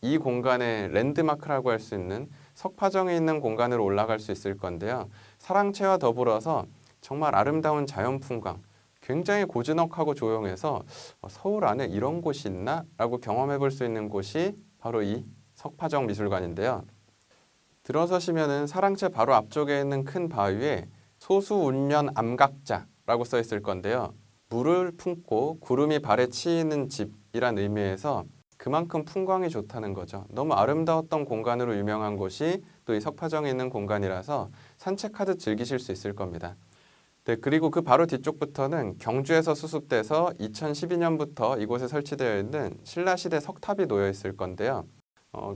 이 공간의 랜드마크라고 할 수 있는 석파정이 있는 공간으로 올라갈 수 있을 건데요. 사랑채와 더불어서 정말 아름다운 자연 풍광, 굉장히 고즈넉하고 조용해서 서울 안에 이런 곳이 있나? 라고 경험해 볼 수 있는 곳이 바로 이 석파정 미술관인데요. 들어서시면은 사랑채 바로 앞쪽에 있는 큰 바위에 소수운면 암각자라고 써 있을 건데요. 물을 품고 구름이 발에 치이는 집이란 의미에서 그만큼 풍광이 좋다는 거죠. 너무 아름다웠던 공간으로 유명한 곳이 또 이 석파정에 있는 공간이라서 산책하듯 즐기실 수 있을 겁니다. 네, 그리고 그 바로 뒤쪽부터는 경주에서 수습돼서 2012년부터 이곳에 설치되어 있는 신라시대 석탑이 놓여 있을 건데요.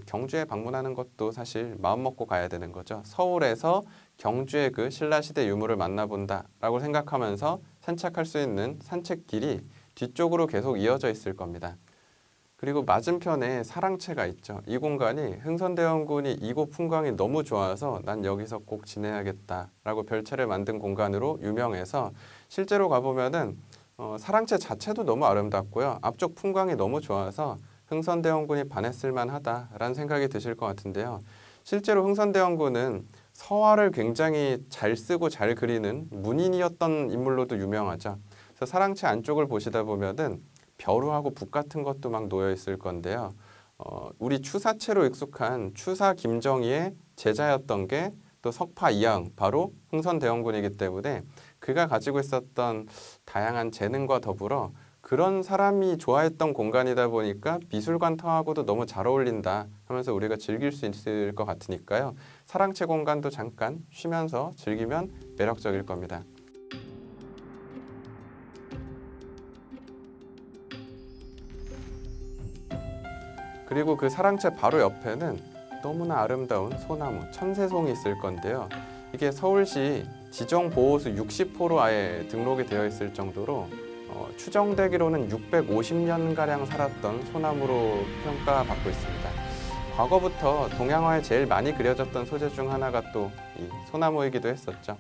경주에 방문하는 것도 사실 마음 먹고 가야 되는 거죠. 서울에서 경주의 그 신라시대 유물을 만나본다라고 생각하면서 산책할 수 있는 산책길이 뒤쪽으로 계속 이어져 있을 겁니다. 그리고 맞은편에 사랑채가 있죠. 이 공간이 흥선대원군이 이곳 풍광이 너무 좋아서 난 여기서 꼭 지내야겠다라고 별채를 만든 공간으로 유명해서 실제로 가보면은 사랑채 자체도 너무 아름답고요. 앞쪽 풍광이 너무 좋아서 흥선대원군이 반했을 만하다라는 생각이 드실 것 같은데요. 실제로 흥선대원군은 서화를 굉장히 잘 쓰고 잘 그리는 문인이었던 인물로도 유명하죠. 그래서 사랑채 안쪽을 보시다 보면은 벼루하고 붓 같은 것도 막 놓여 있을 건데요. 우리 추사체로 익숙한 추사 김정희의 제자였던 게 또 석파 이하응, 바로 흥선대원군이기 때문에 그가 가지고 있었던 다양한 재능과 더불어 그런 사람이 좋아했던 공간이다 보니까 미술관터하고도 너무 잘 어울린다 하면서 우리가 즐길 수 있을 것 같으니까요. 사랑채 공간도 잠깐 쉬면서 즐기면 매력적일 겁니다. 그리고 그 사랑채 바로 옆에는 너무나 아름다운 소나무, 천세송이 있을 건데요. 이게 서울시 지정보호수 60호로 아예 등록이 되어 있을 정도로 추정되기로는 650년가량 살았던 소나무로 평가받고 있습니다. 과거부터 동양화에 제일 많이 그려졌던 소재 중 하나가 또 이 소나무이기도 했었죠.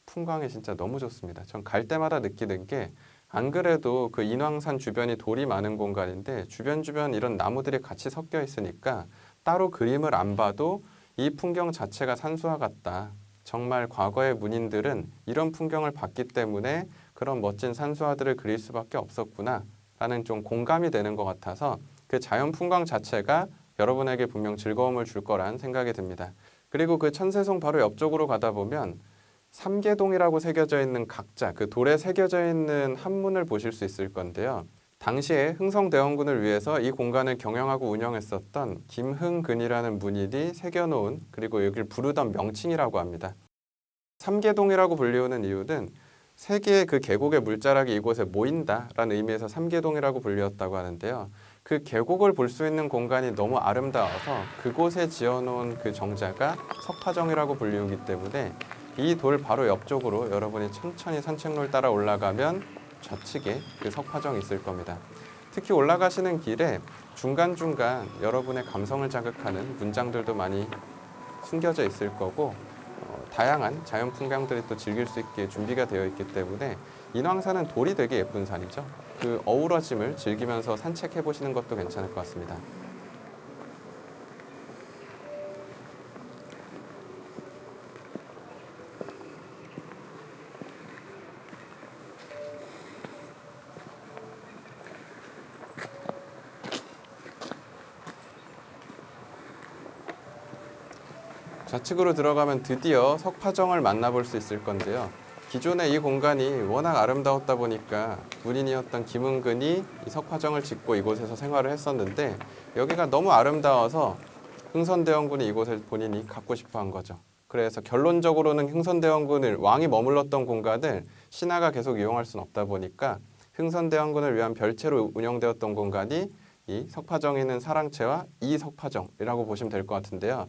풍광이 진짜 너무 좋습니다. 전 갈 때마다 느끼는 게 안 그래도 그 인왕산 주변이 돌이 많은 공간인데 주변 이런 나무들이 같이 섞여 있으니까 따로 그림을 안 봐도 이 풍경 자체가 산수화 같다. 정말 과거의 문인들은 이런 풍경을 봤기 때문에 그런 멋진 산수화들을 그릴 수밖에 없었구나 라는 좀 공감이 되는 것 같아서 그 자연 풍광 자체가 여러분에게 분명 즐거움을 줄 거란 생각이 듭니다. 그리고 그 천세송 바로 옆쪽으로 가다 보면 삼계동이라고 새겨져 있는 각자, 그 돌에 새겨져 있는 한문을 보실 수 있을 건데요. 당시에 흥성대원군을 위해서 이 공간을 경영하고 운영했었던 김흥근이라는 문인이 새겨놓은 그리고 여기를 부르던 명칭이라고 합니다. 삼계동이라고 불리우는 이유는 세 개의 그 계곡의 물자락이 이곳에 모인다라는 의미에서 삼계동이라고 불리웠다고 하는데요. 그 계곡을 볼 수 있는 공간이 너무 아름다워서 그곳에 지어놓은 그 정자가 석파정이라고 불리우기 때문에 이 돌 바로 옆쪽으로 여러분이 천천히 산책로를 따라 올라가면 좌측에 그 석파정이 있을 겁니다. 특히 올라가시는 길에 중간중간 여러분의 감성을 자극하는 문장들도 많이 숨겨져 있을 거고 다양한 자연 풍경들이 또 즐길 수 있게 준비가 되어 있기 때문에 인왕산은 돌이 되게 예쁜 산이죠. 그 어우러짐을 즐기면서 산책해 보시는 것도 괜찮을 것 같습니다. 좌측으로 들어가면 드디어 석파정을 만나볼 수 있을 건데요. 기존에 이 공간이 워낙 아름다웠다 보니까 문인이었던 김은근이 이 석파정을 짓고 이곳에서 생활을 했었는데 여기가 너무 아름다워서 흥선대원군이 이곳을 본인이 갖고 싶어 한 거죠. 그래서 결론적으로는 흥선대원군을 왕이 머물렀던 공간을 신하가 계속 이용할 수는 없다 보니까 흥선대원군을 위한 별채로 운영되었던 공간이 이 석파정에 있는 사랑채와 이 석파정이라고 보시면 될 것 같은데요.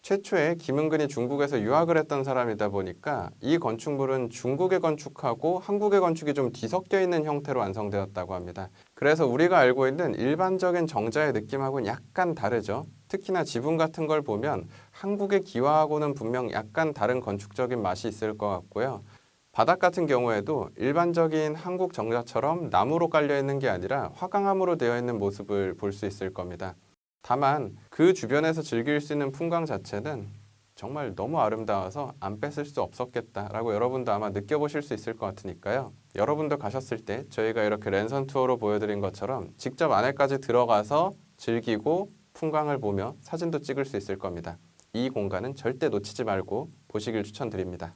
최초에 김은근이 중국에서 유학을 했던 사람이다 보니까 이 건축물은 중국의 건축하고 한국의 건축이 좀 뒤섞여 있는 형태로 완성되었다고 합니다. 그래서 우리가 알고 있는 일반적인 정자의 느낌하고는 약간 다르죠. 특히나 지붕 같은 걸 보면 한국의 기와하고는 분명 약간 다른 건축적인 맛이 있을 것 같고요. 바닥 같은 경우에도 일반적인 한국 정자처럼 나무로 깔려 있는 게 아니라 화강암으로 되어 있는 모습을 볼 수 있을 겁니다. 다만 그 주변에서 즐길 수 있는 풍광 자체는 정말 너무 아름다워서 안 뺏을 수 없었겠다라고 여러분도 아마 느껴보실 수 있을 것 같으니까요. 여러분도 가셨을 때 저희가 이렇게 랜선 투어로 보여드린 것처럼 직접 안에까지 들어가서 즐기고 풍광을 보며 사진도 찍을 수 있을 겁니다. 이 공간은 절대 놓치지 말고 보시길 추천드립니다.